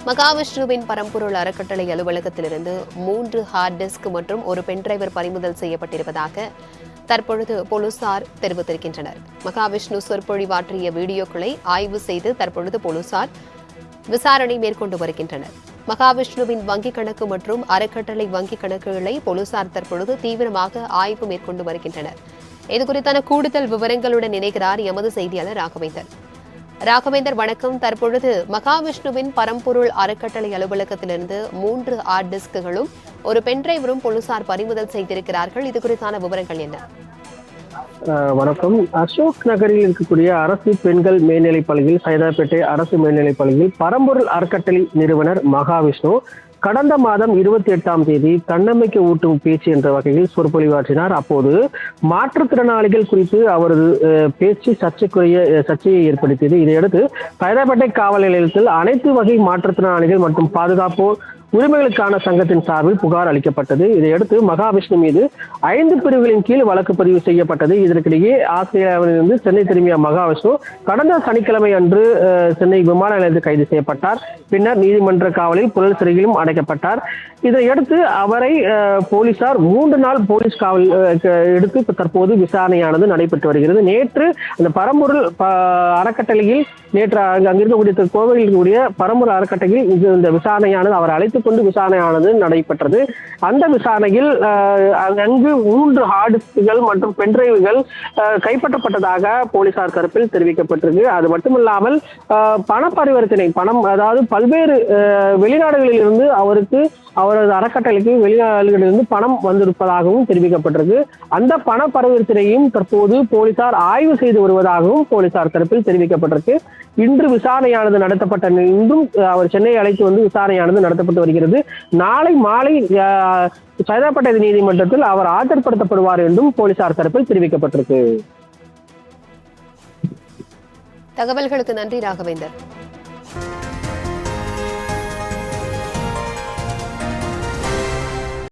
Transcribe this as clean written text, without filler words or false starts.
மகாவிஷ்ணுவின் பரம்பொருள் அறக்கட்டளை அலுவலகத்திலிருந்து 3 ஹார்ட் டிஸ்க் மற்றும் ஒரு பென்டிரைவர் பறிமுதல் செய்யப்பட்டிருப்பதாக தற்பொழுது போலீசார் தெரிவித்திருக்கின்றனர். மகாவிஷ்ணு சொற்பொழிவாற்றிய வீடியோக்களை ஆய்வு செய்து தற்பொழுது போலீசார் விசாரணை மேற்கொண்டு வருகின்றனர். மகாவிஷ்ணுவின் வங்கிக் கணக்கு மற்றும் அறக்கட்டளை வங்கிக் கணக்குகளை போலீசார் தற்பொழுது தீவிரமாக ஆய்வு மேற்கொண்டு வருகின்றனர். இதுகுறித்தான கூடுதல் விவரங்களுடன் இணைகிறார் எமது செய்தியாளர் ராகவேந்தர். வணக்கம். தற்பொழுது மகாவிஷ்ணுவின் பரம்பொருள் அறக்கட்டளை அலுவலகத்திலிருந்து 3 ஹார்ட் டிஸ்குகளும் ஒரு பென்டிரைவரும் போலீசார் பறிமுதல் செய்திருக்கிறார்கள். இது குறித்தான விவரங்கள் என்ன? வணக்கம். அசோக் நகரில் இருக்கக்கூடிய அரசு பெண்கள் மேல்நிலைப் பள்ளியில், சைதாப்பேட்டை அரசு மேல்நிலைப் பள்ளியில் பரம்பொருள் அறக்கட்டளை நிறுவனர் மகாவிஷ்ணு கடந்த மாதம் 28ஆம் தேதி தன்னம்பிக்கை ஊட்டும் பேச்சு என்ற வகையில் சொற்பொழிவாற்றினார். அப்போது மாற்றுத்திறனாளிகள் குறித்து அவரது பேச்சு சர்ச்சையை ஏற்படுத்தியது. இதையடுத்து சைதாப்பேட்டை காவல் நிலையத்தில் அனைத்து வகை மாற்றுத்திறனாளிகள் மற்றும் பாதுகாப்பு உரிமைகளுக்கான சங்கத்தின் சார்பில் புகார் அளிக்கப்பட்டது. இதையடுத்து மகாவிஷ்ணு மீது 5 பிரிவுகளின் கீழ் வழக்கு பதிவு செய்யப்பட்டது. இதற்கிடையே ஆஸ்திரேலியாவிலிருந்து சென்னை திரும்பிய மகாவிஷ்ணு கடந்த சனிக்கிழமை அன்று சென்னை விமான நிலையத்தில் கைது செய்யப்பட்டார். பின்னர் நீதிமன்ற காவலில் புழல் சிறையிலும் அடைக்கப்பட்டார். இதையடுத்து அவரை போலீசார் 3 நாள் போலீஸ் காவல் எடுத்து தற்போது விசாரணையானது நடைபெற்று வருகிறது. நேற்று அந்த பரம்பொருள் அறக்கட்டளையில் அங்கிருக்கக்கூடிய கோவையில் இருக்கக்கூடிய பரம்பொருள் அறக்கட்டளையில் இந்த விசாரணையானது அவர் அழைத்துக் கொண்டு விசாரணையானது நடைபெற்றது. அந்த விசாரணையில் அங்கு 3 ஹார்ட் டிஸ்குகள் மற்றும் பென்டிரைவுகள் கைப்பற்றப்பட்டதாக போலீசார் தரப்பில் தெரிவிக்கப்பட்டிருக்கு. அது மட்டுமில்லாமல் பண பரிவர்த்தனை அதாவது பல்வேறு வெளிநாடுகளில் இருந்து அவரது அறக்கட்டளைக்கு வெளிநாடுகளிலிருந்து பணம் வந்திருப்பதாகவும் தெரிவிக்கப்பட்டிருக்கு. அந்த பண பரிவர்த்தனையும் தற்போது போலீசார் ஆய்வு செய்து வருவதாகவும் போலீசார் தரப்பில் தெரிவிக்கப்பட்டிருக்கு. இன்று விசாரணையானது நடத்தப்பட்ட இன்றும் அவர் சென்னை அழைத்து வந்து விசாரணையானது நடத்தப்பட்டு வருகிறது. நாளை மாலை சைதாப்பேட்டை நீதிமன்றத்தில் அவர் ஆஜர்படுத்தப்படுவார் என்றும் போலீசார் தரப்பில் தெரிவிக்கப்பட்டிருக்கு. தகவல்களுக்கு நன்றி ராகவேந்தர்.